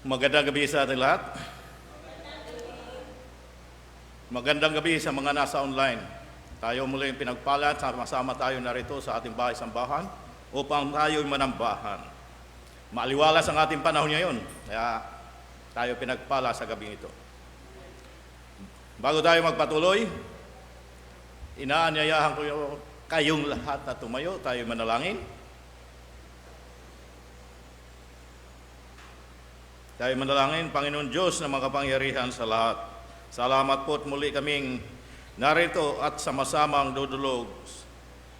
Magandang gabi sa ating lahat. Magandang gabi sa mga nasa online. Tayo muli yung pinagpala, sama-sama tayo narito sa ating bahay-sambahan upang tayo manambahan. Maaliwalas ang ating panahon ngayon, kaya tayo pinagpala sa gabing ito. Bago tayo magpatuloy, inaanyayahan ko kayong lahat na tumayo, tayo manalangin. Tayo manalangin, Panginoon Diyos na makapangyarihan sa lahat. Salamat po't muli kaming narito at sama-samang dudulog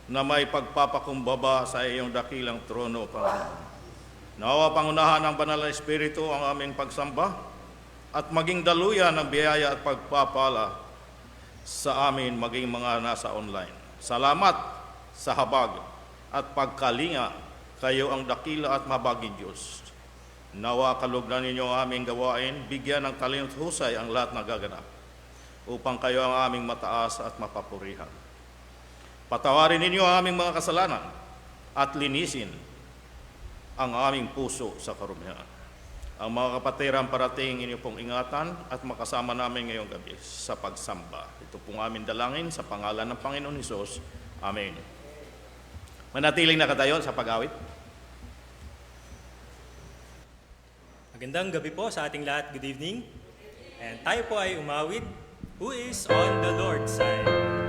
na may pagpapakumbaba sa iyong dakilang trono, Panginoon. Nawa pangunahan ng Banal na Espiritu ang aming pagsamba at maging daluyan ng biyaya at pagpapala sa amin maging mga nasa online. Salamat sa habag at pagkalinga, kayo ang dakila at mabaging Diyos. Nawa kalugnan ninyo ang aming gawain, bigyan ng talent husay ang lahat na gaganap, upang kayo ang aming mataas at mapapurihan. Patawarin ninyo ang aming mga kasalanan at linisin ang aming puso sa karumihan. Ang mga kapatiran parating inyo pong ingatan at makasama namin ngayong gabi sa pagsamba. Ito pong aming dalangin sa pangalan ng Panginoon Hesus. Amen. Manatiling nakatayo sa pag-awit. Magandang gabi po sa ating lahat. Good evening. And tayo po ay umawit, Who is on the Lord's side? Side.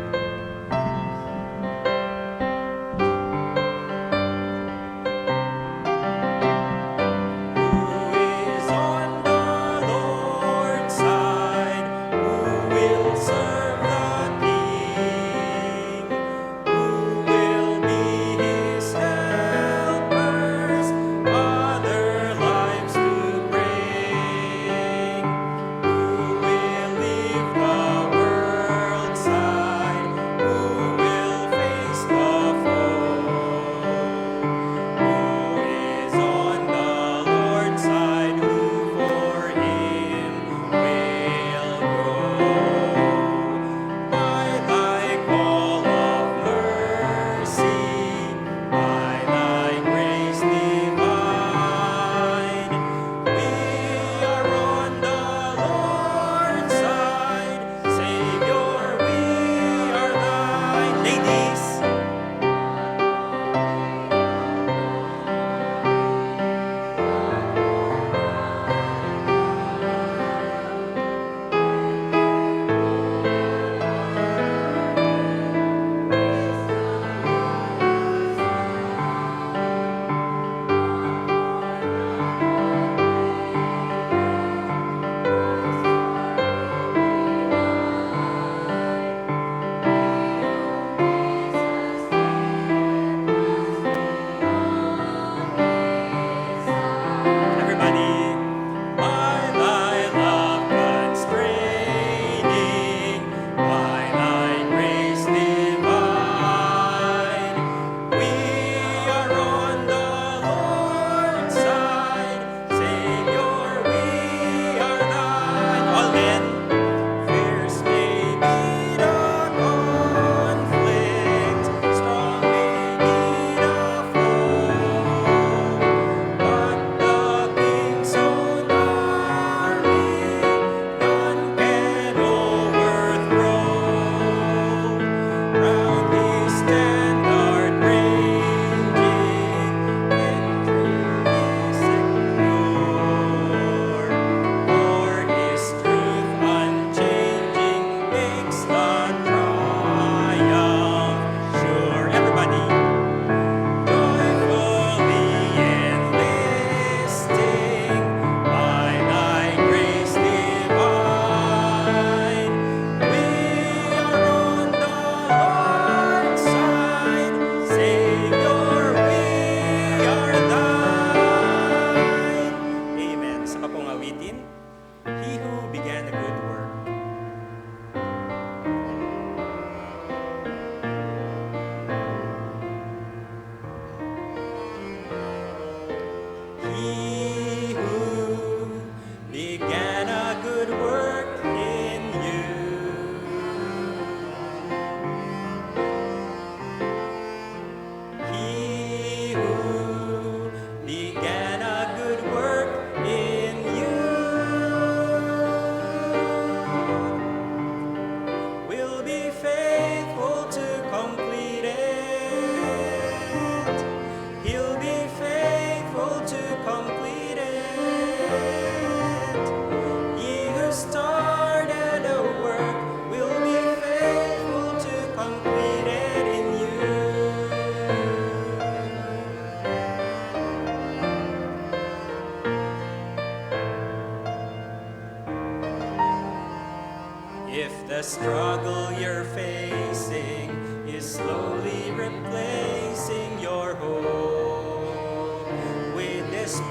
struggle you're facing is slowly replacing your hope with despair,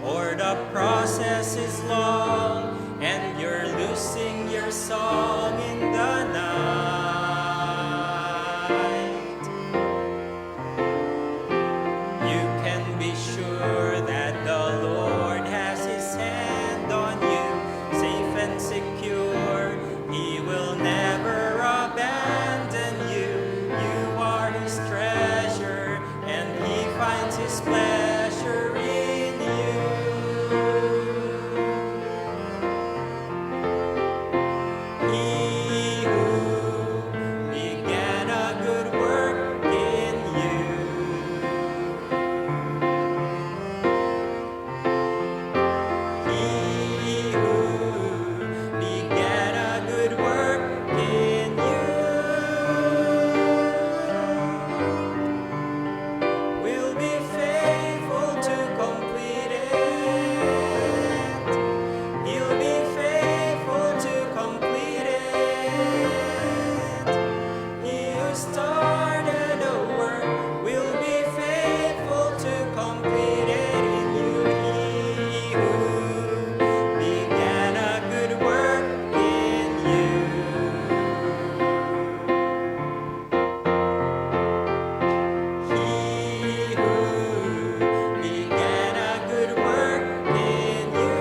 or the process is long and you're losing your song in the night, you can be sure that the Lord has His hand on you, safe and secure. He will never abandon you. You are His treasure, and He finds His pleasure in you. He who began a good work in you He who began a good work in you will be faithful to complete it. He'll be faithful to complete it. He who started a work will be faithful to complete it in you. He who began a good work in you. He who began a good work in you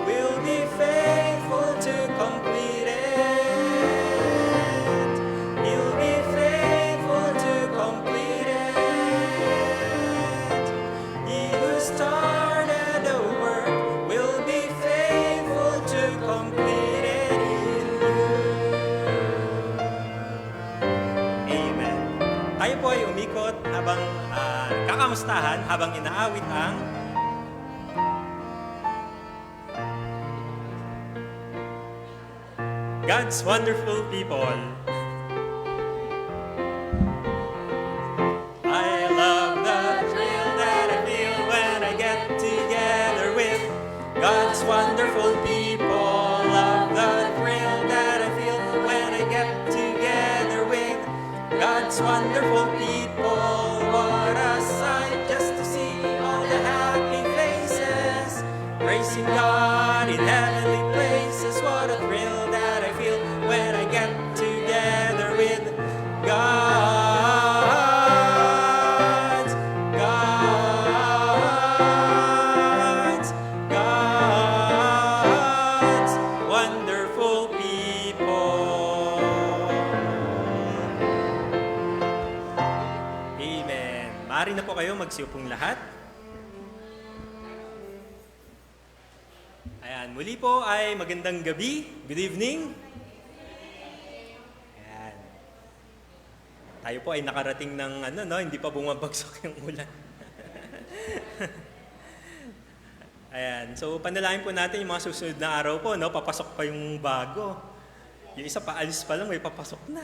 will be faithful to complete it. He'll be faithful to complete it. He who started the work will be faithful to complete it in you. Amen. Tayo po ay umikot habang kakamustahan habang inaawit ang God's Wonderful People. I love the thrill that I feel when I get together with God's wonderful people. Love the thrill that I feel when I get together with God's wonderful people. What a sight just to see all the happy faces, praising God in heavenly places. What a thrill that I feel when I get together with God's wonderful people. Amen. Maaari na po kayo magsiupong lahat. Ayan, muli po ay magandang gabi. Good evening. Ayan. Tayo po ay nakarating ng hindi pa bumabagsak yung ulan. Ayan, so panalangin po natin yung mga susunod na araw po, papasok pa yung bago. Yung isa pa, alis pa lang, may papasok na.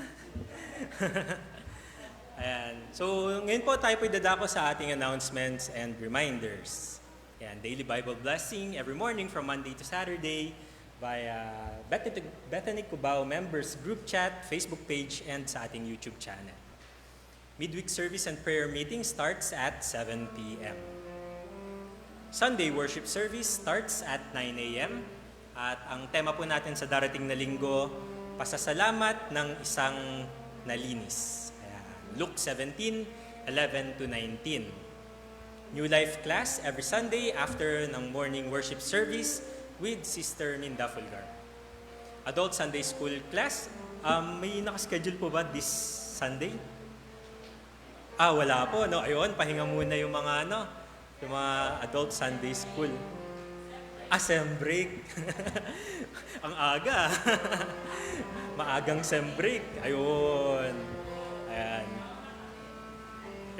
Ayan, so ngayon po tayo po dadako sa ating announcements and reminders. Ayan, daily Bible blessing every morning from Monday to Saturday via Bethany Cubao members group chat, Facebook page, and sa ating YouTube channel. Midweek service and prayer meeting starts at 7 p.m. Sunday worship service starts at 9 a.m. At ang tema po natin sa darating na linggo, pasasalamat ng isang nalinis. Ayan, Luke 17:11 to 19. New Life class every Sunday after ng morning worship service with Sister Minda Fulgar. Adult Sunday School class, may nakaschedule po ba this Sunday? Wala po, Ayun, pahinga muna yung mga, yung mga Adult Sunday School. Sem break. Ang aga. Maagang sem break. Ayun. Ayan.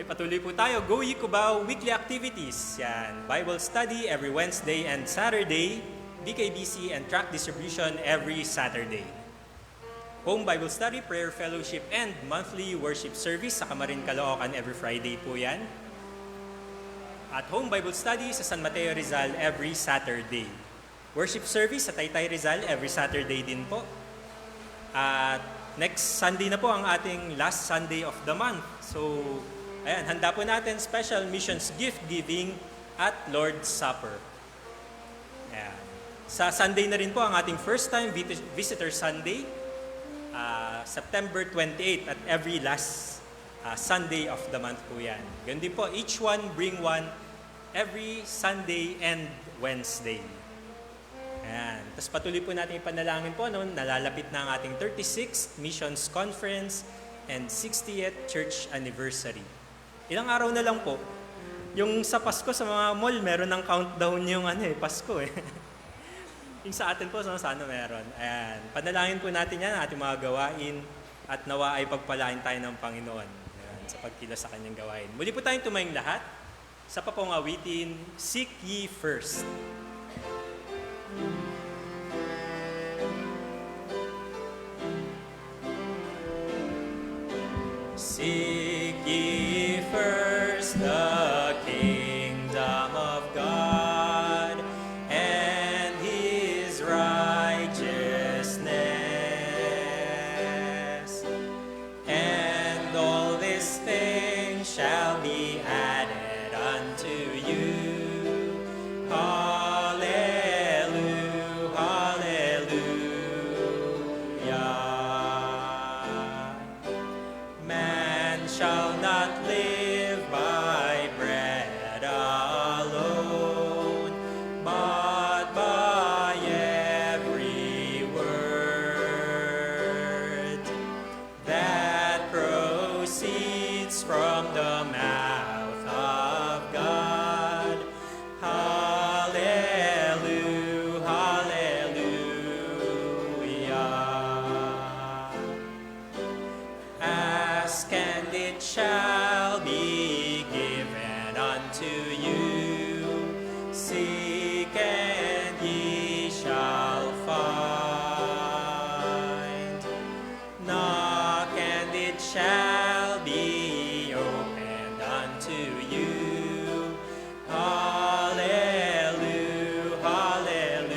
Patuloy po tayo. Go Ye Cubao weekly activities. Yan. Bible study every Wednesday and Saturday. DKBC and tract distribution every Saturday. Home Bible study, prayer fellowship, and monthly worship service sa Kamarin, Caloocan every Friday po yan. At home Bible study sa San Mateo Rizal every Saturday. Worship service sa Taytay Rizal every Saturday din po. At next Sunday na po ang ating last Sunday of the month. So, ayan, handa po natin special missions gift giving at Lord's Supper. Ayan. Sa Sunday na rin po ang ating first time visitor Sunday, September 28 at every last Sunday of the month po yan. Ganun din po, each one bring one every Sunday and Wednesday. Ayan. Tapos patuloy po natin ipanalangin po noon, nalalapit na ang ating 36th Missions Conference and 60th Church Anniversary. Ilang araw na lang po. Yung sa Pasko sa mga mall, meron ng countdown yung Pasko eh. Yung sa atin po, sana meron. Ayan. Panalangin po natin yan, ating mga gawain at nawa ay pagpalain tayo ng Panginoon sa pagkilos sa kanyang gawain. Muli po tayong tumayong lahat sa papong awitin, Seek Ye First. Seek ye first the kingdom of God and His righteousness, and all these things shall be added unto you. Hallelujah, hallelujah. Man shall not live by bread alone, but by every word that proceeds from the mouth of God. Hallelujah, hallelujah. Ask and it shall be given unto you. Seek and ye shall find. Knock and it shall be opened unto you. Hallelujah, hallelujah.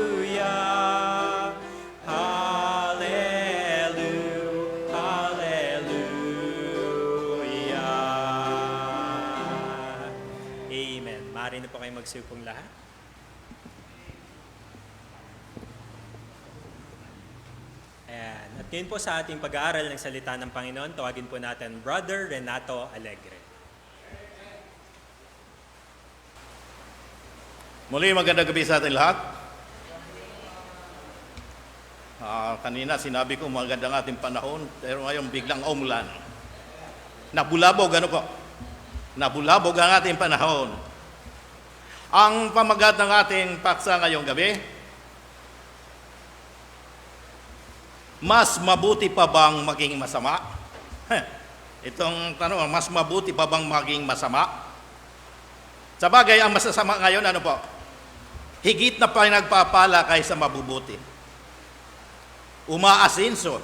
Hallelujah, hallelujah, hallelujah, hallelujah. Amen. Maaari na po kayo magsupong lahat. Ayan. At ngayon po sa ating pag-aaral ng salita ng Panginoon, tawagin po natin Brother Renato Alegre. Muli magandang gabi sa ating lahat. Kanina sinabi ko magandang ating panahon, pero ngayon biglang umulan. Nabulabog, ano po? Nabulabog ang ating panahon. Ang pamagat ng ating paksa ngayong gabi, mas mabuti pa bang maging masama? Itong tanong, mas mabuti pa bang maging masama? Sa bagay, ang masasama ngayon, ano po? Higit na pinagpapala kaysa mabubuti. Umaasinso.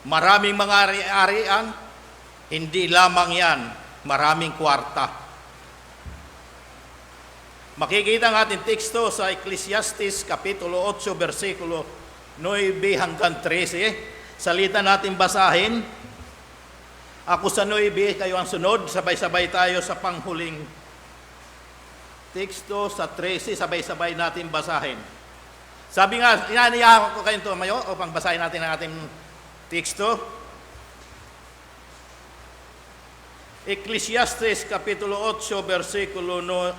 Maraming mga ari-arian, hindi lamang yan, maraming kwarta. Makikita ang ating teksto sa Ecclesiastes Kapitulo 8, versikulo 9 hanggang 13. Salita natin basahin. Ako sa 9, kayo ang sunod. Sabay-sabay tayo sa panghuling teksto sa 13. Sabay-sabay natin basahin. Sabi nga, inaniyahan ko kayong tumayo upang basahin natin ang ating teksto. Ecclesiastes Kapitulo 8, versikulo 9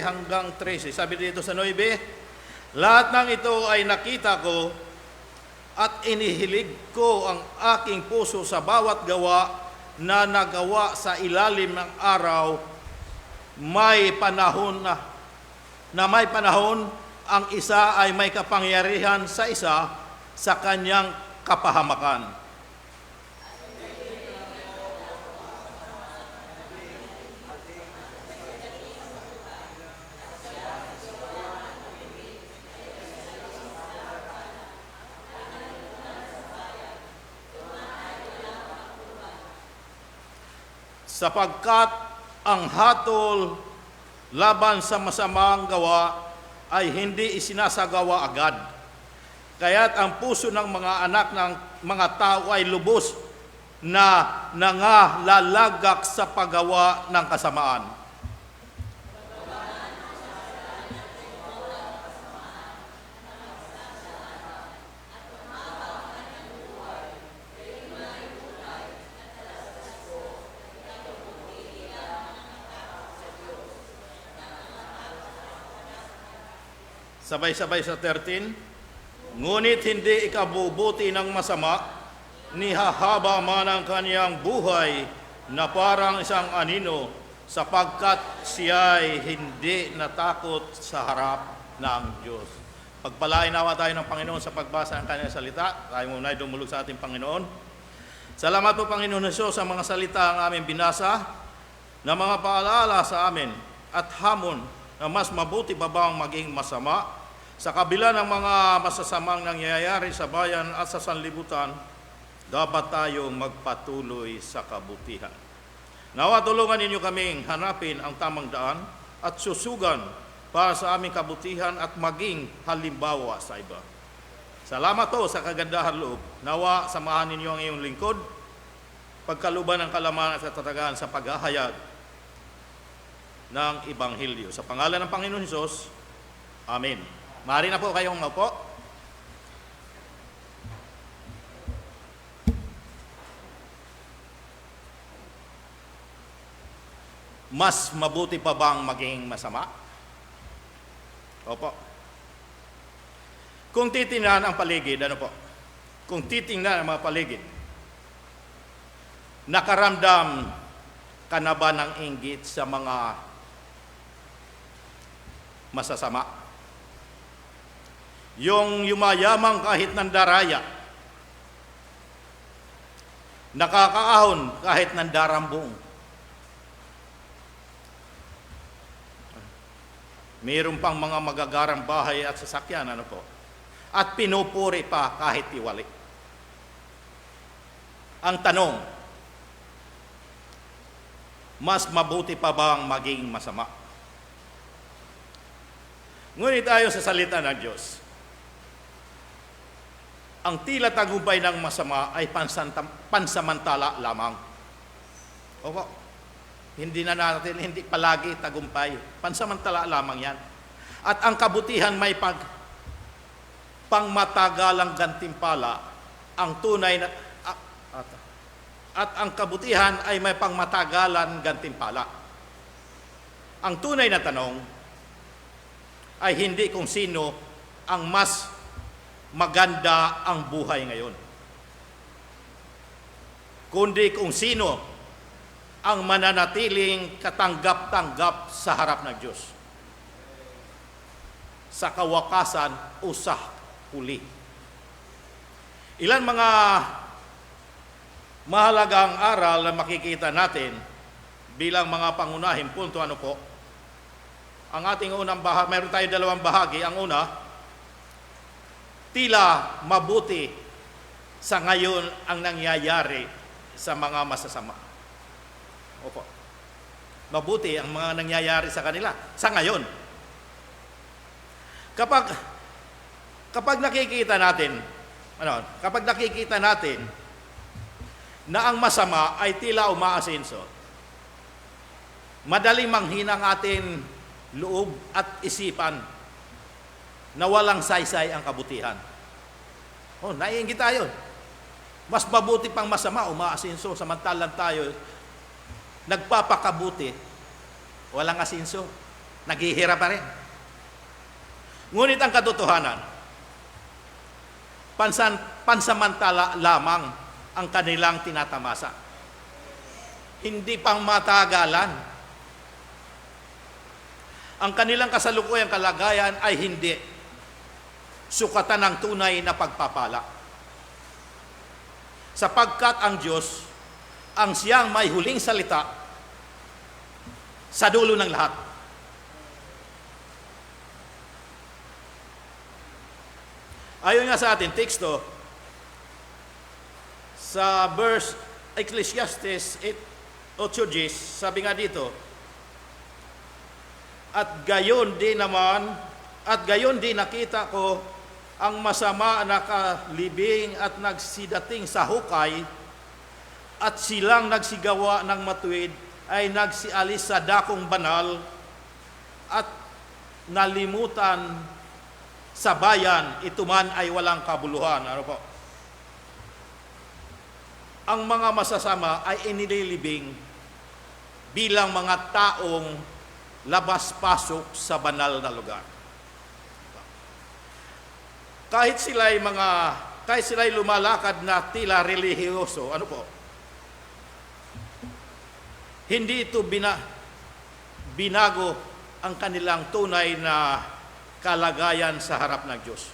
hanggang 13. Sabi dito sa 9, lahat ng ito ay nakita ko at inihilig ko ang aking puso sa bawat gawa na nagawa sa ilalim ng araw. May panahon ang isa ay may kapangyarihan sa isa sa kanyang kapahamakan. Sapagkat ang hatol laban sa masamang gawa ay hindi isinasagawa agad. Kaya't ang puso ng mga anak ng mga tao ay lubos na nangalalagak sa paggawa ng kasamaan. Sabay-sabay sa 13, ngunit hindi ikabubuti ng masama, ni hahaba man ang kaniyang buhay na parang isang anino, sapagkat siya'y hindi natakot sa harap ng Diyos. Pagpalain nawa tayo ng Panginoon sa pagbasa ng kanyang salita. Tayo muna ay dumulog sa ating Panginoon. Salamat po, Panginoon Hesus, sa mga salita ang aming binasa, na mga paalala sa amin at hamon na mas mabuti pa bang maging masama sa kabila ng mga masasamang nangyayari sa bayan at sa sanlibutan. Dapat tayong magpatuloy sa kabutihan. Nawa tulungan ninyo kaming hanapin ang tamang daan at susugan para sa aming kabutihan at maging halimbawa sa iba. Salamat po sa kagandahan loob. Nawa samahan ninyo ang iyong lingkod, pagkaluban ng kalaman at katatagan sa paghahayag ng Ibanghilyo. Sa pangalan ng Panginoon Hesus, Amen. Maaari na po kayong maupo. Mas mabuti pa bang maging masama? Opo. Kung titingnan ang paligid, ano po? Kung titingnan ang mga paligid, nakaramdam ka na ba ng inggit sa mga masasama? Yung yumayamang kahit ng daraya, nakakaahon kahit ng darambong. Mayroon pang mga magagarang bahay at sasakyan, ano po? At pinupuri pa kahit tiwali. Ang tanong, mas mabuti pa bang maging masama? Ngunit tayo sa salita ng Diyos, ang tila tagumpay ng masama ay pansamantala lamang. Opo. Hindi palagi tagumpay. Pansamantala lamang yan. At ang kabutihan may pangmatagalang gantimpala. Ang tunay na at ang kabutihan ay may pangmatagalan gantimpala. Ang tunay na tanong ay hindi kung sino ang mas maganda ang buhay ngayon, kundi kung sino ang mananatiling katanggap-tanggap sa harap ng Diyos sa kawakasan o sa huli. Ilan mga mahalagang aral na makikita natin bilang mga pangunahing punto, ano po? Ang ating unang bahagi, mayroon tayo dalawang bahagi. Ang una, tila mabuti sa ngayon ang nangyayari sa mga masasama. Opo. Mabuti ang mga nangyayari sa kanila sa ngayon. Kapag nakikita natin, na ang masama ay tila umaasenso, madaling manghina ang ating loob at isipan na walang saysay ang kabutihan. Naiinggit tayo. Mas mabuti pang masama, umaasenso, samantalang tayo nagpapakabuti, walang asenso, naghihirap pa rin. Ngunit ang katotohanan, pansamantala lamang ang kanilang tinatamasa. Hindi pang matagalan. Ang kanilang kasalukuyang kalagayan ay hindi sukatan ng tunay na pagpapala. Sapagkat ang Diyos, ang siyang may huling salita sa dulo ng lahat. Ayon nga sa ating teksto, sa verse Ecclesiastes 8:10, sabi nga dito, at gayon din nakita ko ang masama na kalibing at nagsidating sa hukay, at silang nagsigawa ng matuwid ay nagsialis sa dakong banal at nalimutan sa bayan, ito man ay walang kabuluhan. Ano po? Ang mga masasama ay inililibing bilang mga taong labas-pasok sa banal na lugar. Kahit sila'y lumalakad na tila relihiyoso, ano po? Hindi ito binago ang kanilang tunay na kalagayan sa harap ng Diyos.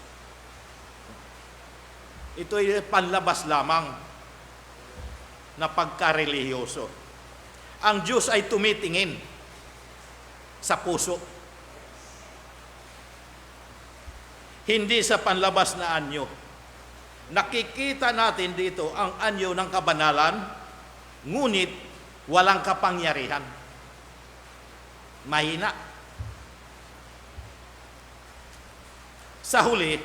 Ito ay panlabas lamang na pagkarelihiyoso. Ang Diyos ay tumitingin sa puso, hindi sa panlabas na anyo. Nakikita natin dito ang anyo ng kabanalan, ngunit walang kapangyarihan. Mahina. Sa huli,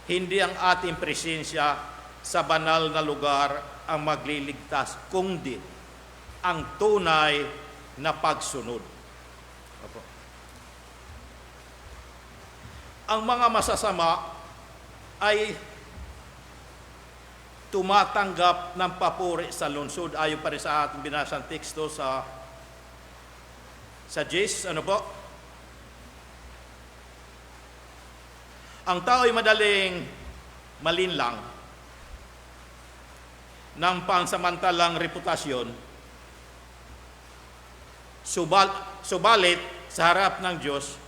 hindi ang ating presensya sa banal na lugar ang magliligtas, kundi ang tunay na pagsunod. Opo. Ang mga masasama ay tumatanggap ng papuri sa lungsod. Ayon pa rin sa ating binasang teksto sa Jais, ano po? Ang tao ay madaling malinlang ng pansamantalang reputasyon, subalit sa harap ng Diyos,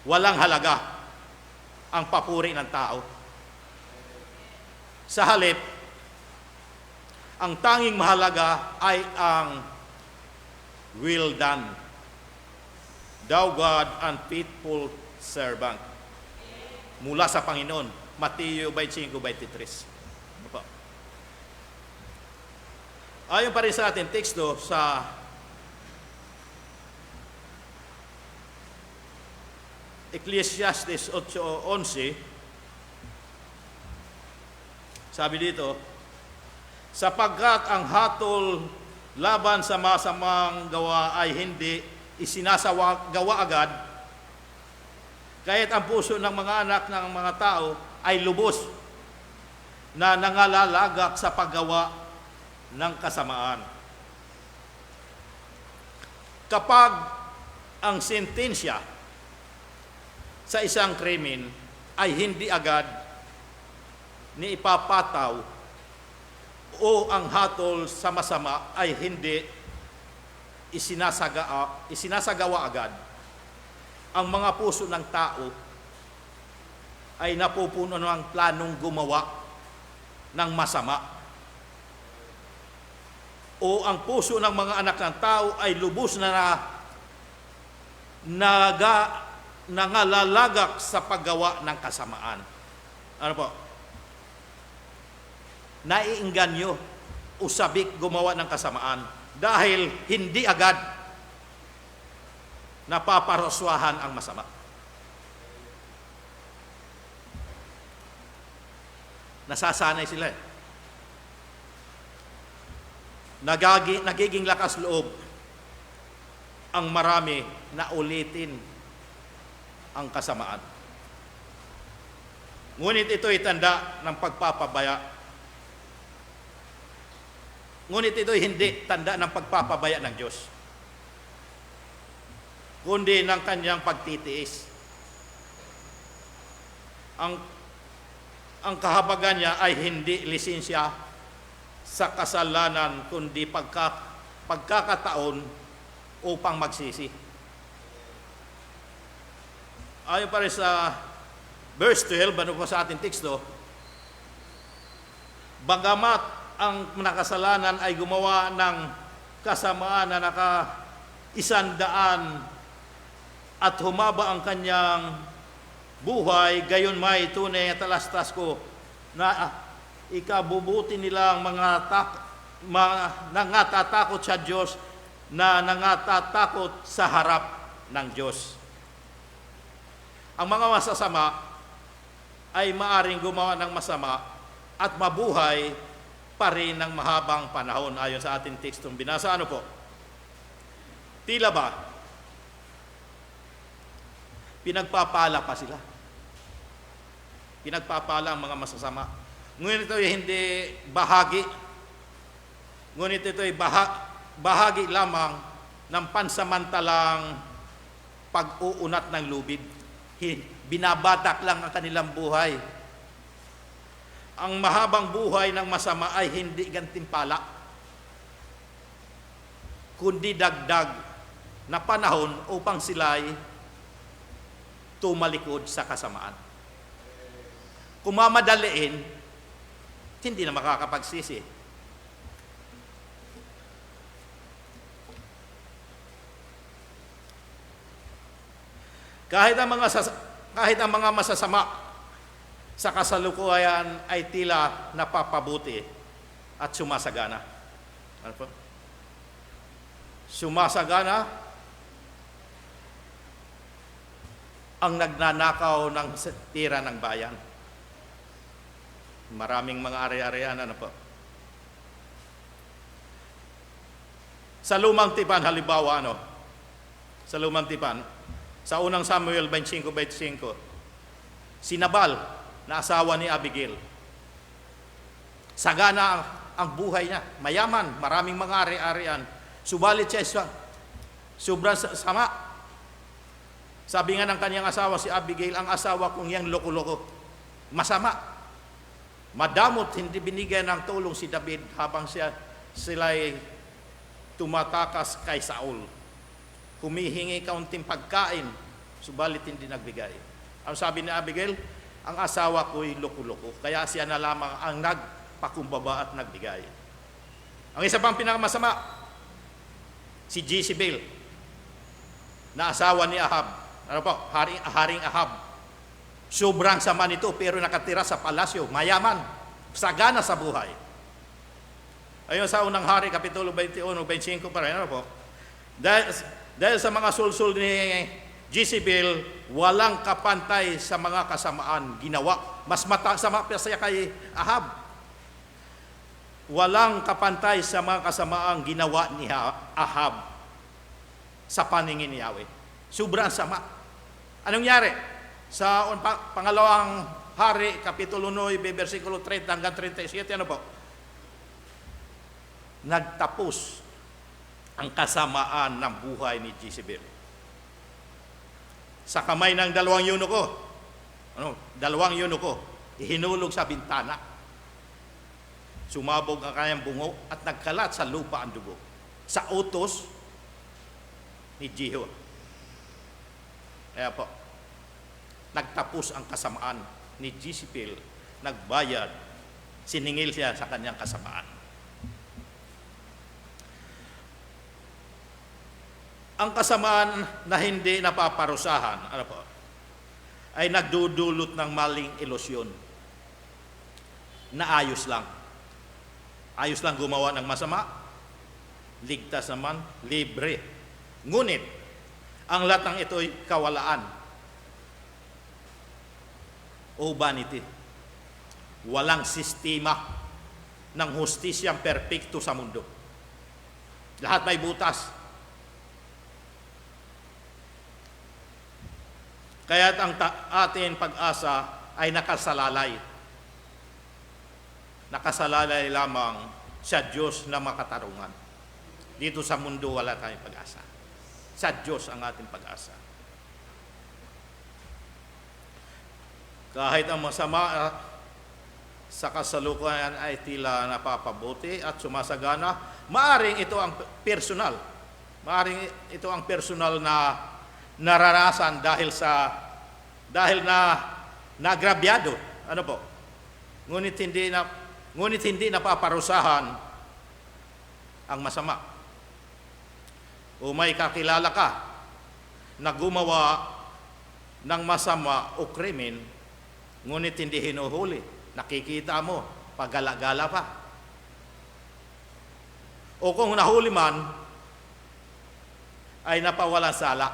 walang halaga ang papuri ng tao. Sa halip, ang tanging mahalaga ay ang well done, thou God and faithful servant, mula sa Panginoon. Mateo 25:23. Ayon pa rin sa ating teksto sa Ecclesiastes 8:11, sabi dito, sapagkat ang hatol laban sa masamang gawa ay hindi isinasagawa agad, kaya't ang puso ng mga anak ng mga tao ay lubos na nangalalagak sa paggawa ng kasamaan. Kapag ang sentensya sa isang krimen ay hindi agad ni ipapataw o ang hatol sa masama ay hindi isinasagawa agad, ang mga puso ng tao ay napupuno ng planong gumawa ng masama, o ang puso ng mga anak ng tao ay lubos na nangalalagak sa paggawa ng kasamaan. Ano po? Naiingganyo o sabik gumawa ng kasamaan dahil hindi agad napaparoswahan ang masama. Nasasanay sila eh. Nagiging lakas loob ang marami na ulitin ang kasamaan. Ngunit ito'y tanda ng pagpapabaya. Ngunit ito'y hindi tanda ng pagpapabaya ng Diyos, kundi ng kanyang pagtitiis. Ang kahabagan niya ay hindi lisensya sa kasalanan, kundi pagkakataon upang magsisi. Ayon pa rin sa verse 12, ano po sa ating teksto, bagamat ang nakasalanan ay gumawa ng kasamaan na naka-100 at humaba ang kanyang buhay, gayon may tunay at talastas ko na ikabubuti nilang mga nangatatakot sa Diyos na nangatatakot sa harap ng Diyos. Ang mga masasama ay maaring gumawa ng masama at mabuhay pa rin ng mahabang panahon ayon sa ating tekstong binasa. Ano po? Tila ba pinagpapala pa sila? Pinagpapala ang mga masasama. Ngunit ito ay hindi bahagi. Ngunit ito ay bahagi lamang ng pansamantalang pag-uunat ng lubid. Binabatak lang ang kanilang buhay. Ang mahabang buhay ng masama ay hindi gantimpala, kundi dagdag na panahon upang sila'y tumalikod sa kasamaan. Kung mamadaliin, hindi na makakapagsisi. Kahit ang mga masasama sa kasalukuyan ay tila napapabuti at sumasagana. Ano po? Sumasagana ang nagnanakaw ng tira ng bayan. Maraming mga ari-arian, ano po? Sa Lumang Tipan, halimbawa, ano? Sa Lumang Tipan, sa unang Samuel 25:25, si Nabal na asawa ni Abigail, sagana ang buhay niya, mayaman, maraming mga ari-arian, subalit siya sobrang sama. Sabi nga ng kanyang asawa si Abigail, ang asawa kong yang loko-loko, masama. Madamot hindi binigyan ng tulong si David habang sila'y tumatakas kay Saul. Humihingi kaunting pagkain, subalit hindi nagbigay. Ang sabi ni Abigail, ang asawa ko'y loko-loko, kaya siya na lamang ang nagpakumbaba at nagbigay. Ang isa pang pinakamasama, si Jezebel, na asawa ni Ahab. Ano po? Haring Ahab. Sobrang sama nito pero nakatira sa palasyo, mayaman, sagana sa buhay. Ayon sa unang Hari, Kapitulo 21-25 pa rin, ano po? Dahil sa mga sulsul ni Jezebel, walang kapantay sa mga kasamaan ginawa. Mas masama pa siya kay Ahab. Walang kapantay sa mga kasamaang ginawa ni Ahab sa paningin ni Yahweh. Sobrang sama. Anong nangyari? Sa pangalawang Hari, Kapitulo 9, versikulo 30 hanggang 37, ano po? Nagtapos ang kasamaan ng buhay ni Jezebel. Sa kamay ng dalawang yunuko, ihinulog sa bintana. Sumabog ang kanyang bungo at nagkalat sa lupa ang dugo. Sa utos ni Jehu. Kaya po, nagtapos ang kasamaan ni Jezebel, nagbayad, siningil siya sa kanyang kasamaan. Ang kasamaan na hindi napaparusahan, ano po, ay nagdudulot ng maling ilusyon na ayos lang. Ayos lang gumawa ng masama, ligtas naman, libre. Ngunit, ang lahat ng ito ay kawalaan o vanity. Walang sistema ng hustisyang perpekto sa mundo. Lahat may butas. Kaya't ang ating pag-asa ay nakasalalay. Nakasalalay lamang sa Diyos na makatarungan. Dito sa mundo wala tayong pag-asa. Sa Diyos ang ating pag-asa. Kahit ang masama sa kasalukuyan ay tila napapabuti at sumasagana, maaring ito ang personal. Maaring ito ang personal na naranasan dahil na nagrabyado, ano po? Ngunit hindi napaparusahan ang masama. O may kakilala ka na gumawa ng masama o krimen, ngunit hindi hinuhuli. Nakikita mo, pagala-gala pa. O kung nahuli man, ay napawalang sala.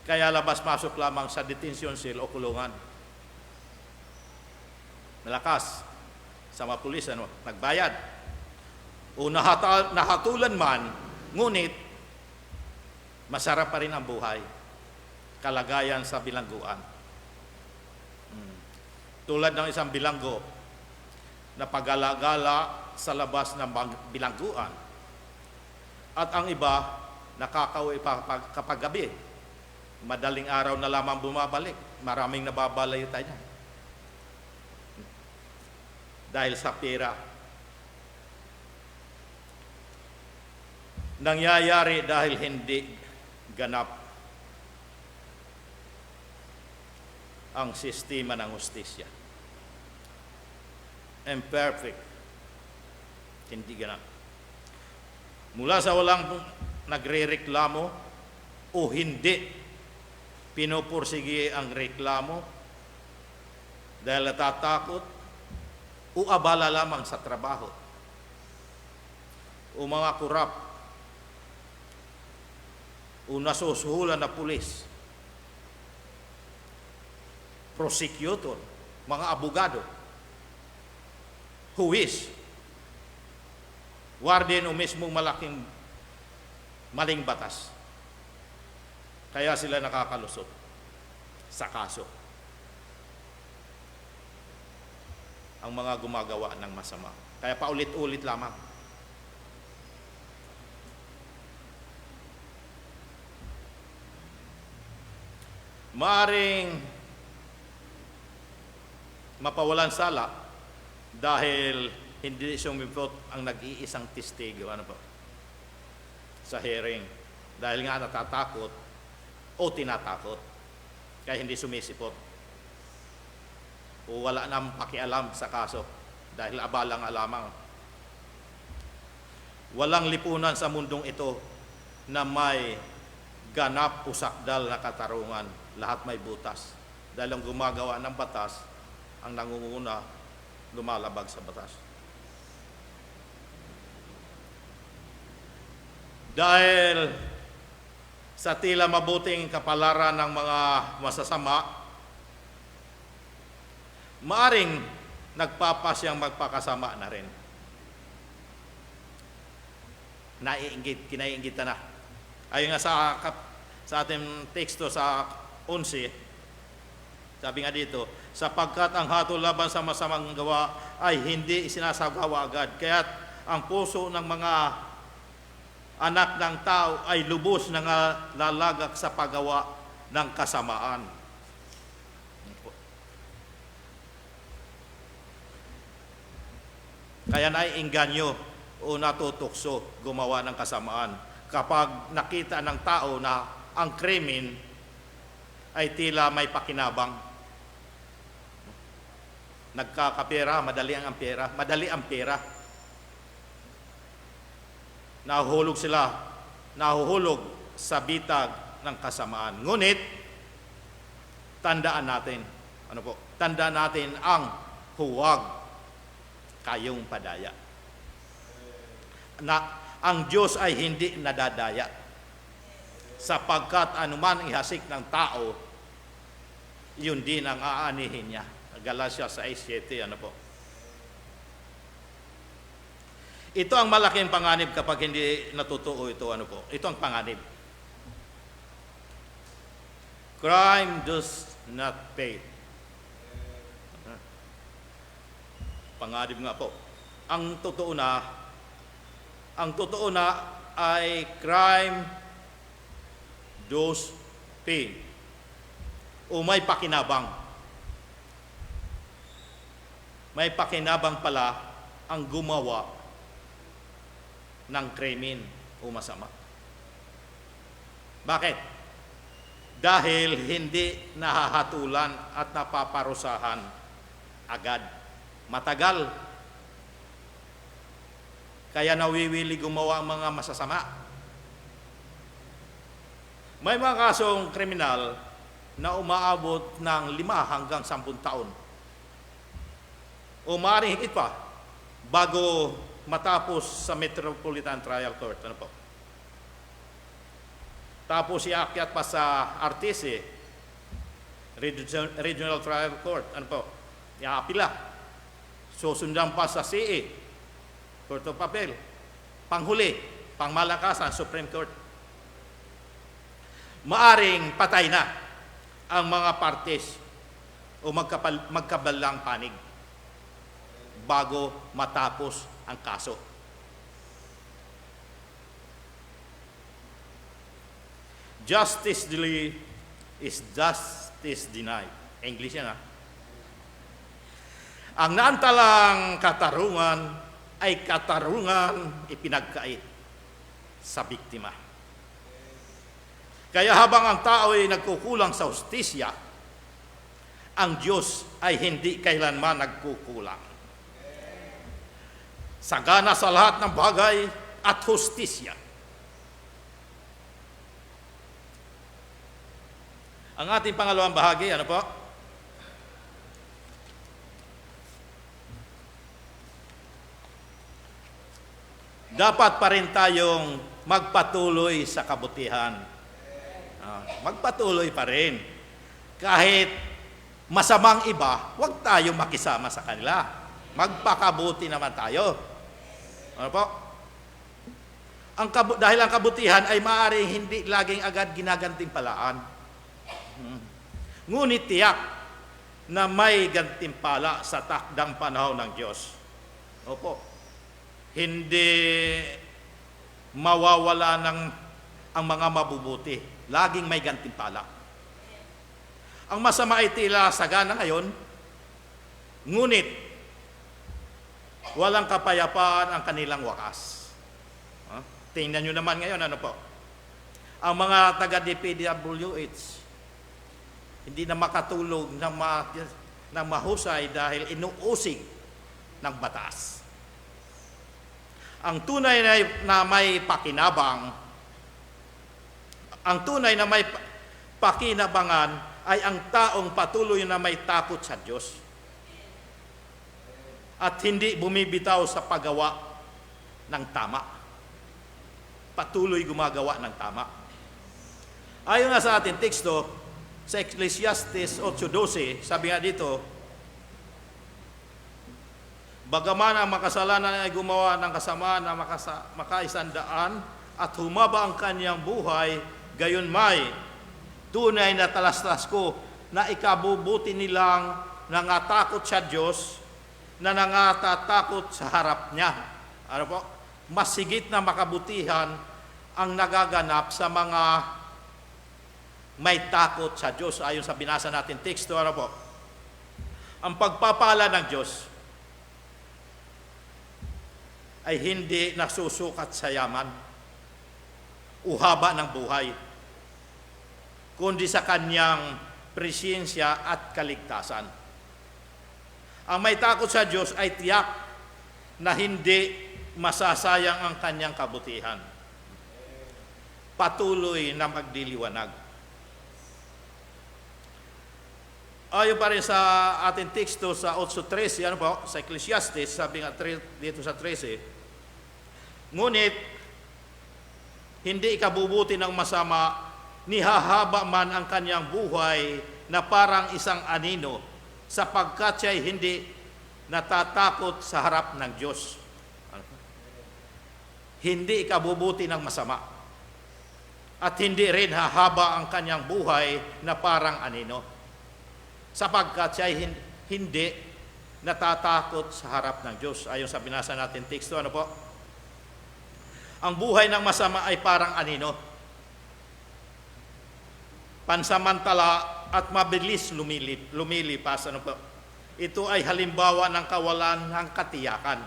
Kaya labas-masok lamang sa detention cell o kulungan. Malakas sa mga pulis, nagbayad. O nahatulan man, ngunit masarap pa rin ang buhay. Kalagayan sa bilangguan. Tulad ng isang bilanggo na pagala-gala sa labas ng bilangguan. At ang iba, nakakauwi pa kapag gabi. Madaling araw na lamang bumabalik. Maraming nababalayutan niya. Dahil sa pera. Nangyayari dahil hindi ganap ang sistema ng hustisya. Imperfect. Hindi ganap. Mula sa walang nagre-reklamo o hindi pinupursige ang reklamo dahil natatakot o abala lamang sa trabaho o mga kurap o nasusuhulan na pulis, prosecutor, mga abogado, huwis, warden o mismong malaking maling batas. Kaya sila nakakalusot sa kaso. Ang mga gumagawa ng masama. Kaya paulit-ulit lamang. Maaring mapawalan sala dahil hindi sumipot ang nag-iisang testigo sa hearing dahil nga natatakot o tinatakot kaya hindi sumisipot o wala nang pakialam sa kaso dahil abalang alamang. Walang lipunan sa mundong ito na may ganap o sakdal na katarungan. Lahat may butas. Dahil ang gumagawa ng batas, ang nangunguna, lumalabag sa batas. Dahil sa tila mabuting kapalaran ng mga masasama, maaring nagpapasyang magpakasama na rin. Kinaiinggit na. Ayon nga sa ating teksto sa 11, sabi nga dito, sapagkat ang hatol laban sa masamang gawa ay hindi isinasagawa agad. Kaya't ang puso ng mga anak ng tao ay lubos na lalagak sa paggawa ng kasamaan. Kaya naiinganyo o natutukso gumawa ng kasamaan kapag nakita ng tao na ang krimen ay tila may pakinabang. Nagkakapera, madali ang pera. Nahuhulog sa bitag ng kasamaan. Ngunit, tandaan natin ang huwag kayong padaya. Na ang Diyos ay hindi nadadaya. Sapagkat anuman ihasik ng tao, yun din ang aanihin niya. Galatia 6:7, Ito ang malaking panganib kapag hindi natutuo ito, Ito ang panganib. Crime does not pay. Panganib nga po. Ang totoo na ay crime does pay. O may pakinabang. May pakinabang pala ang gumawa ng krimen o masama. Bakit? dahil hindi nahahatulan at napaparusahan agad. Matagal. Kaya nawiwili gumawa ang mga masasama. May mga kasong kriminal na umaabot ng 5 hanggang 10 taon. O maaaring higit pa bago matapos sa Metropolitan Trial Court. Ano po? Tapos iakyat pa sa RTC, Regional Trial Court. Ano po? Iaapila. Susundan pa sa CA, Court of Appeal. Panghuli, pangmalakasan, Supreme Court. Maaring patay na ang mga parties o magkabalang panig bago matapos ang kaso. Justice delayed is justice denied. English yan, ha? Ang naantalang katarungan ay katarungan ipinagkait sa biktima. Kaya habang ang tao ay nagkukulang sa hustisya, ang Diyos ay hindi kailanman nagkukulang. Sagana sa lahat ng bagay at hustisya. Ang ating pangalawang bahagi, ano po? Dapat pa rin tayong magpatuloy sa kabutihan. Magpatuloy pa rin. Kahit masamang iba, huwag tayong makisama sa kanila. Magpakabuti naman tayo. Ano po? Dahil ang kabutihan ay maaaring hindi laging agad ginagantimpalaan. Ngunit tiyak na may gantimpala sa takdang panahon ng Diyos. Opo. Hindi mawawala ang mga mabubuti. Laging may gantimpala. Ang masama ay tila sagana ngayon, ngunit walang kapayapaan ang kanilang wakas. Tingnan nyo naman ngayon, ano po? Ang mga taga-DPWH, hindi na makatulog ng mahusay dahil inuusig ng batas. Ang tunay na may pakinabangan ay ang taong patuloy na may takot sa Diyos at hindi bumibitaw sa paggawa ng tama. Patuloy gumagawa ng tama. Ayon nga sa ating teksto, sa Ecclesiastes 8:12, sabi nga dito, bagaman ang makasalanan ay gumawa ng kasamaan na makaisandaan at humaba ang kanyang buhay, gayon may tunay na talastas ko na ikabubuti nilang nangatakot sa Diyos, na nangatatakot sa harap niya. Ano po? Mas higit na makabutihan ang nagaganap sa mga may takot sa Diyos. Ayon sa binasa natin teksto, ano po? Ang pagpapala ng Diyos ay hindi nasusukat sa yaman, uhaba ng buhay, kundi sa kanyang presensya at kaligtasan. Ang may takot sa Diyos ay tiyak na hindi masasayang ang kanyang kabutihan. Patuloy na magdiliwanag. Ayon pa rin sa ating teksto sa 8:13, ano po, sa Ecclesiastes, sabi nga dito sa 13, ngunit hindi ikabubuti ng masama, nihahaba man ang kanyang buhay na parang isang anino, sapagkat siya'y hindi natatakot sa harap ng Diyos. Hindi ikabubuti ng masama. At hindi rin hahaba ang kanyang buhay na parang anino, sapagkat siya'y hindi natatakot sa harap ng Diyos. Ayon sa binasa natin teksto, ano po? Ang buhay ng masama ay parang anino, pansamantala at mabilis lumilipas. Ano po? Ito ay halimbawa ng kawalan ng katiyakan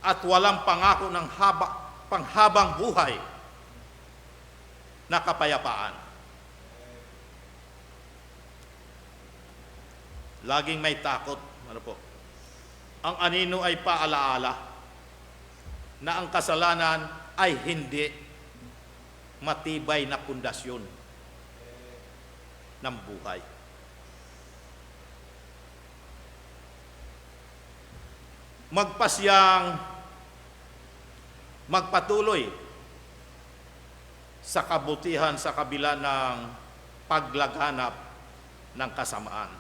at walang pangako ng panghabang buhay na kapayapaan. laging may takot. Ano po? Ang anino ay paalaala na ang kasalanan ay hindi matibay na pundasyon ng buhay. Magpasyang magpatuloy sa kabutihan sa kabila ng paglaganap ng kasamaan.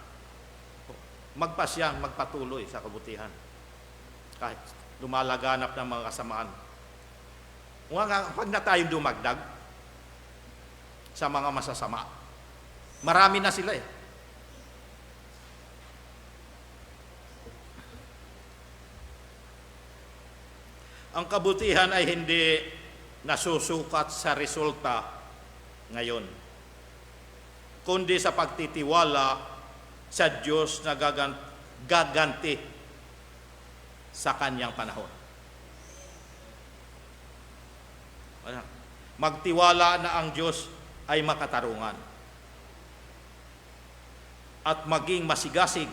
Magpasyang magpatuloy sa kabutihan kahit lumalaganap ng mga kasamaan. Huwag na tayong dumagdag sa mga masasama. Marami na sila eh. Ang kabutihan ay hindi nasusukat sa resulta ngayon, kundi sa pagtitiwala sa Diyos na gaganti sa kanyang panahon. Magtiwala na ang Diyos ay makatarungan at maging masigasig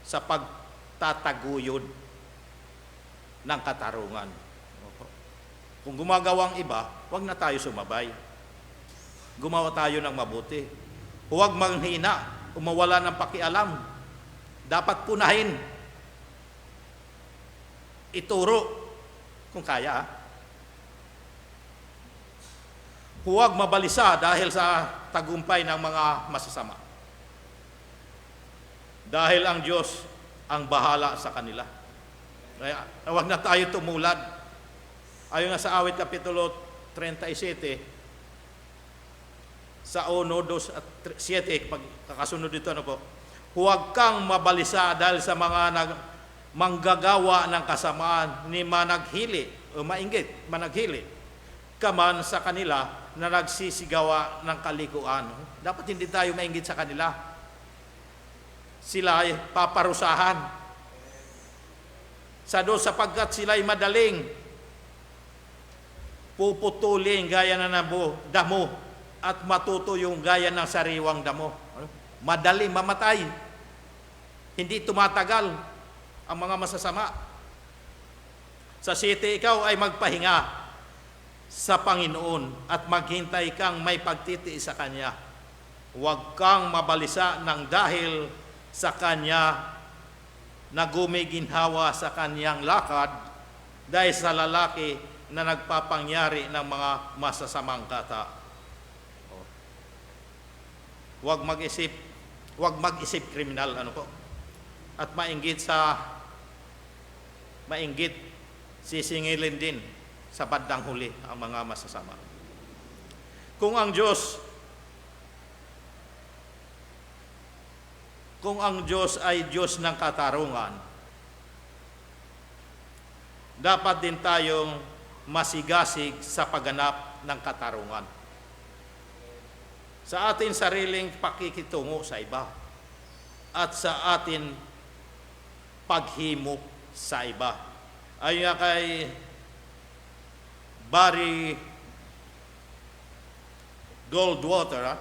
sa pagtataguyod ng katarungan. Kung gumagawang iba, huwag na tayo sumabay. Gumawa tayo ng mabuti. Huwag manghina, umawala ng pakialam. Dapat punahin. Ituro kung kaya. Huwag mabalisa dahil sa tagumpay ng mga masasama. Dahil ang Diyos ang bahala sa kanila. Kaya huwag na tayo tumulad. Ayon nga sa Awit Kapitulo 37, sa 1, 2 at 7, pagkakasunod dito, ano po? Huwag kang mabalisa dahil sa mga manggagawa ng kasamaan ni managhili o mainggit, managhili, kaman sa kanila na nagsisigawa ng kalikuan. Dapat hindi tayo mainggit sa kanila. Sila ay paparusahan. Sapagkat sila ay madaling puputulin gaya na damo at matutuyong gaya ng sariwang damo. Madaling mamatay. Hindi tumatagal ang mga masasama. Sa 7, ikaw ay magpahinga sa Panginoon at maghintay kang may pagtitiis sa Kanya. Huwag kang mabalisa ng dahil sa Kanya na gumiginhawa sa Kanyang lakad dahil sa lalaki na nagpapangyari ng mga masasamang kata. Huwag mag-isip kriminal, ano po? At mainggit sisingilin din sa bandang huli ang mga masasama. Kung ang Diyos ay Diyos ng katarungan, dapat din tayong masigasig sa pagganap ng katarungan. Sa atin sariling pakikitungo sa iba at sa atin paghimo sa iba. Ayon nga kay Barry Goldwater,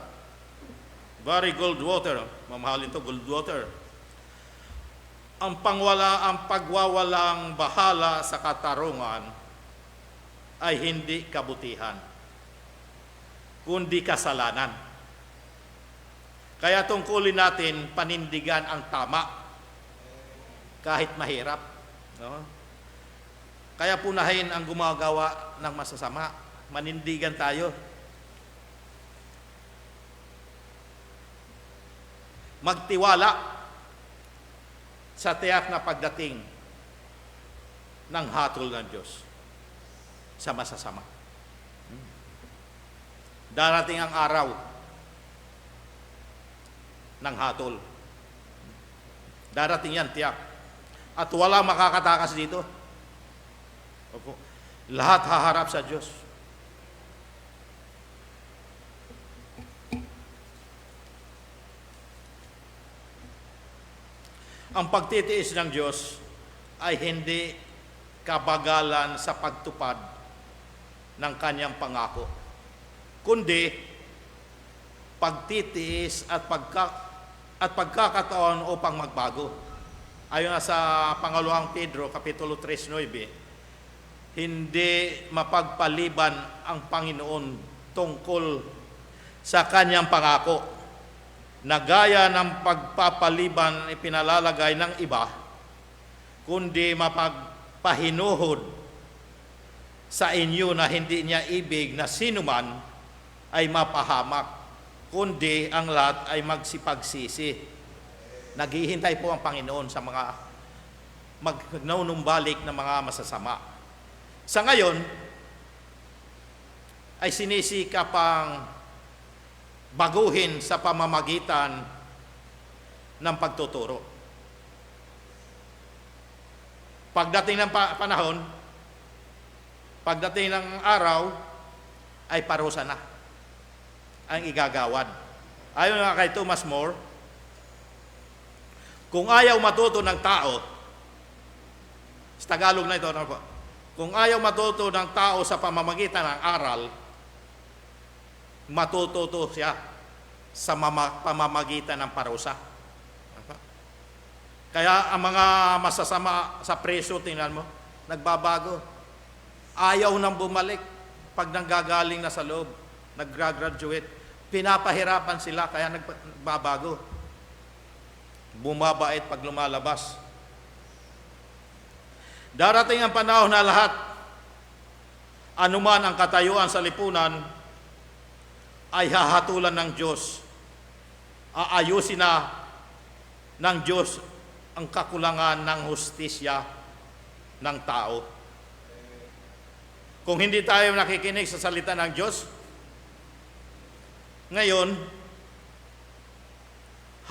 mamahalin to, Goldwater. Ang pagwawalang bahala sa katarungan ay hindi kabutihan, kundi kasalanan. Kaya tungkulin natin panindigan ang tama kahit mahirap. No? Kaya punahin ang gumagawa ng masasama. Manindigan tayo. Magtiwala sa tiyak na pagdating ng hatol ng Diyos sa masasama. Darating ang araw ng hatol. Darating yan, tiyak. At wala makakatakas dito. Opo. Lahat haharap sa Diyos. Ang pagtitiis ng Diyos ay hindi kabagalan sa pagtupad ng kanyang pangako, kundi pagtitiis at at pagkakataon upang magbago. Ayon nga sa pangalawang Pedro, Kapitulo 3:9, hindi mapagpaliban ang Panginoon tungkol sa kanyang pangako na gaya ng pagpapaliban ipinalalagay ng iba, kundi mapagpahinuhod sa inyo na hindi niya ibig na sinuman ay mapahamak, kundi ang lahat ay magsipagsisi. Naghihintay po ang Panginoon sa mga magnunumbalik na mga masasama. Sa ngayon, ay sinisika pang baguhin sa pamamagitan ng pagtuturo. Pagdating ng panahon, pagdating ng araw, ay parusa na ang igagawad. Ayon nga kay Thomas More, kung ayaw matuto ng tao, sa Tagalog na ito, kung ayaw matuto ng tao sa pamamagitan ng aral, matututo siya sa pamamagitan ng parusa. Kaya ang mga masasama sa preso, tingnan mo, nagbabago. Ayaw nang bumalik pag nanggagaling na sa loob, nag-graduate. Pinapahirapan sila kaya nagbabago. Bumabait pag lumalabas. Darating ang panahon na lahat, anuman ang katayuan sa lipunan, ay hahatulan ng Diyos. Aayusin na ng Diyos ang kakulangan ng hustisya ng tao. Kung hindi tayo nakikinig sa salita ng Diyos, ngayon,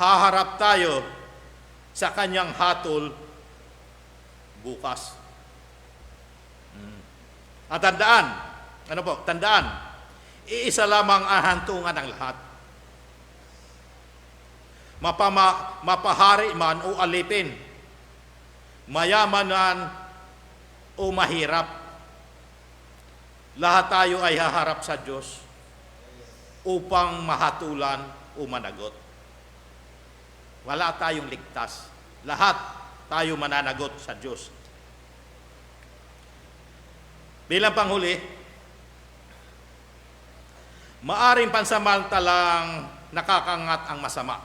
haharap tayo sa kanyang hatol bukas. At tandaan, tandaan, iisa lamang ang hantungan ng lahat. Mapahari man o alipin, mayaman man o mahirap, lahat tayo ay haharap sa Diyos upang mahatulan o managot. Wala tayong ligtas. Lahat tayo mananagot sa Diyos. Bilang panghuli, maaring pansamantalang nakakangat ang masama.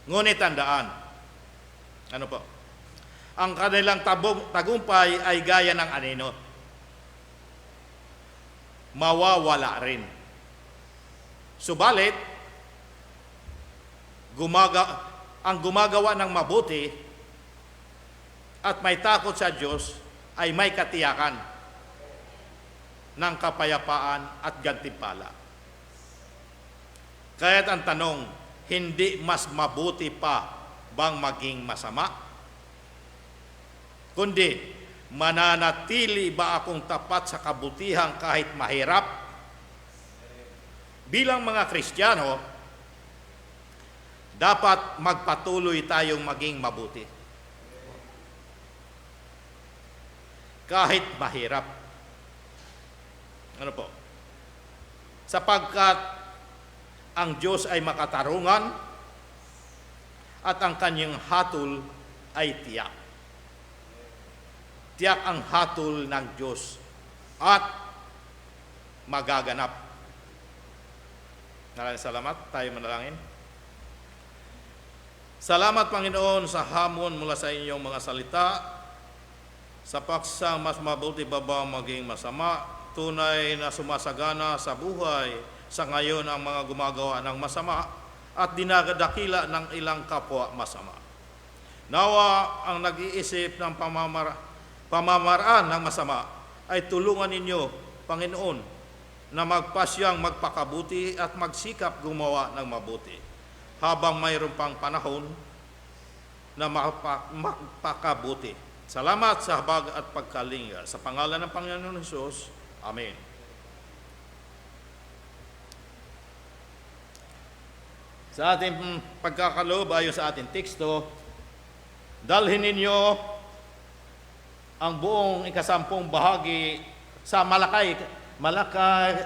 Ngunit tandaan, ang kanilang tagumpay ay gaya ng anino. Mawawala rin. Subalit, ang gumagawa ng mabuti at may takot sa Diyos ay may katiyakan ng kapayapaan at gantimpala. Kaya't ang tanong, hindi mas mabuti pa bang maging masama? Kundi, mananatili ba akong tapat sa kabutihan kahit mahirap? Bilang mga Kristiyano, dapat magpatuloy tayong maging mabuti. Kahit mahirap. Sapagkat ang Diyos ay makatarungan at ang kanyang hatol ay tiyak. Tiyak ang hatol ng Diyos at magaganap. Maraming salamat. Tayo manalangin. Salamat, Panginoon, sa hamon mula sa inyong mga salita. Sa paksang mas mabuti ba maging masama, tunay na sumasagana sa buhay sa ngayon ang mga gumagawa ng masama at dinadakila ng ilang kapwa masama. Nawa ang nag-iisip ng pamamaraan ng masama ay tulungan ninyo, Panginoon, na magpasyang magpakabuti at magsikap gumawa ng mabuti habang mayroon pang panahon na magpakabuti. Salamat sa habag at pagkalinga. Sa pangalan ng Panginoon Hesus, Amen. Sa ating pagkakaloob, ayon sa ating teksto, dalhin ninyo ang buong ikasampung bahagi sa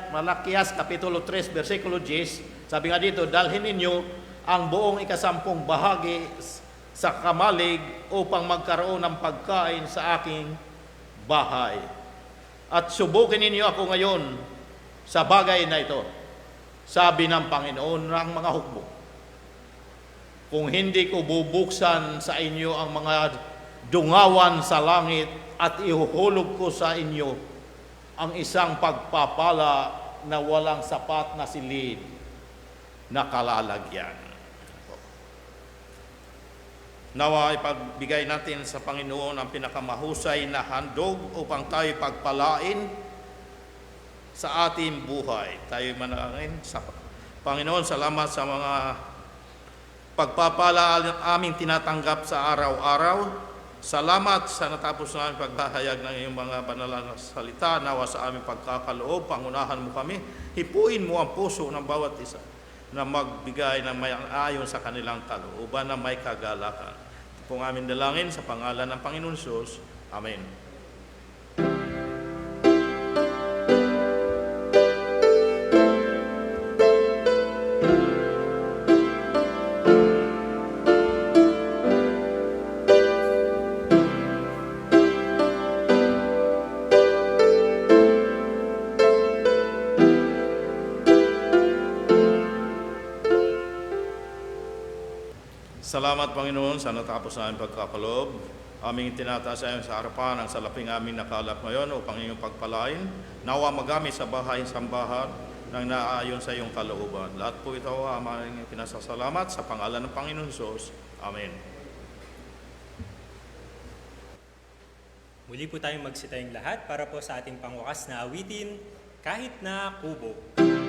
Malakias Kapitulo 3, versikulo 10. Sabi nga dito, dalhin ninyo ang buong ikasampung bahagi sa kamalig upang magkaroon ng pagkain sa aking bahay. At subukin ninyo ako ngayon sa bagay na ito, sabi ng Panginoon ng mga hukbo. Kung hindi ko bubuksan sa inyo ang mga dungawan sa langit at ihuhulog ko sa inyo ang isang pagpapala na walang sapat na silid na kalalagyan. Nawa ipagbigay natin sa Panginoon ang pinakamahusay na handog upang tayo pagpalain sa ating buhay. Tayo manalangin sa Panginoon, salamat sa mga pagpapala aming tinatanggap sa araw-araw. Salamat sa natapos namin paghahayag ng iyong mga banal na salita. Nawa sa aming pagkakaloob, pangunahan mo kami. Hipuin mo ang puso ng bawat isa na magbigay ng may ayon sa kanilang kalooban na may kagalakan. Ito pong aming dalangin sa pangalan ng Panginoon Hesus. Amen. Salamat, Panginoon, sa natapos na aming pagkakaloob. Aming tinataas sa sa harapan ang salaping aming nakalap ngayon upang iyong pagpalain. Nawa magamit sa bahay sambahan ng naayon sa iyong kalooban. Lahat po ito aming pinasasalamat sa pangalan ng Panginoon Hesus. Amen. Muli po tayong magsitayong lahat para po sa ating pangwakas na awitin, Kahit na Kubo. Ay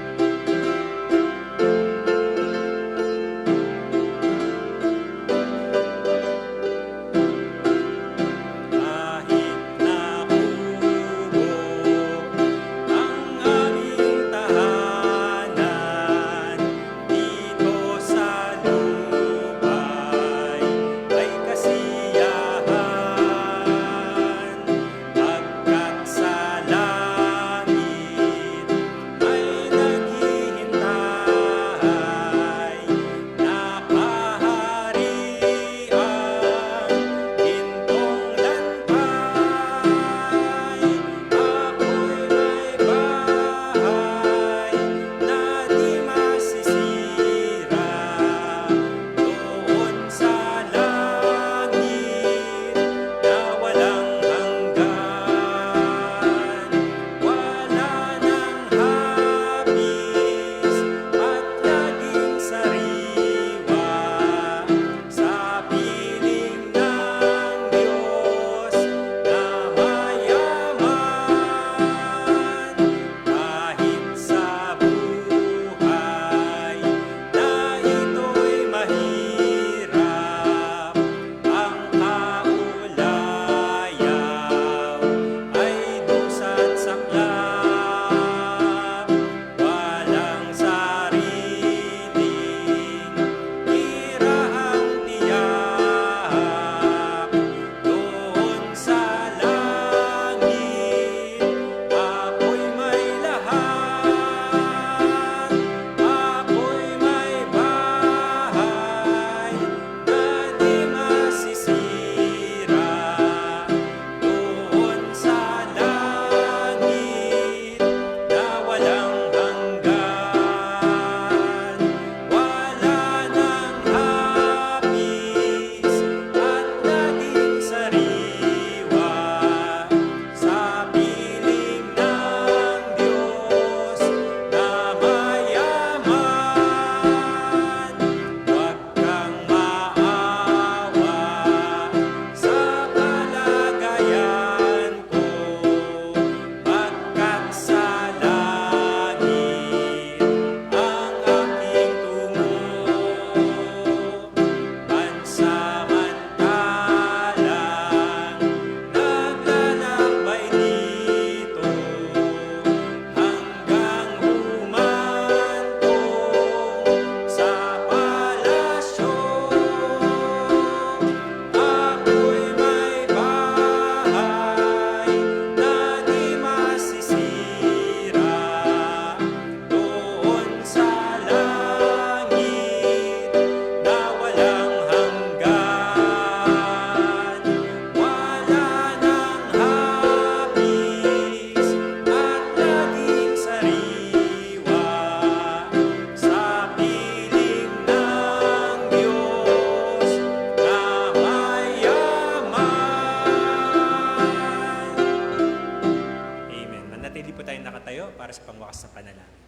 para sa pangwakas na panalangin.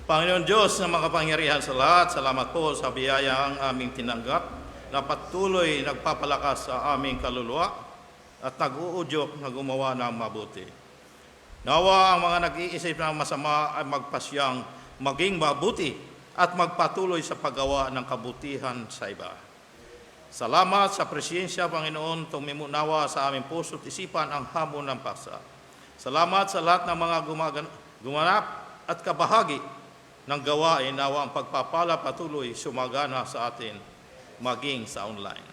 Panginoon Diyos na makapangyarihan sa lahat, salamat po sa biyayang aming tinanggap na patuloy nagpapalakas sa aming kaluluwa at nag-uudyok na gumawa ng mabuti. Nawa ang mga nag-iisip ng masama ay magpasyang maging mabuti at magpatuloy sa paggawa ng kabutihan sa iba. Salamat sa presensya, Panginoon, tumimunawa sa aming puso at isipan ang hamon ng paksa. Salamat sa lahat ng mga gumanap at kabahagi ng gawain, nawa ang pagpapala patuloy sumagana sa atin, maging sa online.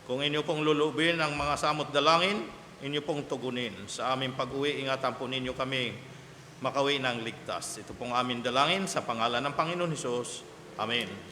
Kung inyo pong lulubin ang mga samot dalangin, inyo pong tugunin. Sa aming pag-uwi, ingatan po ninyo kami makawi ng ligtas. Ito pong aming dalangin sa pangalan ng Panginoon Hesus. Amen.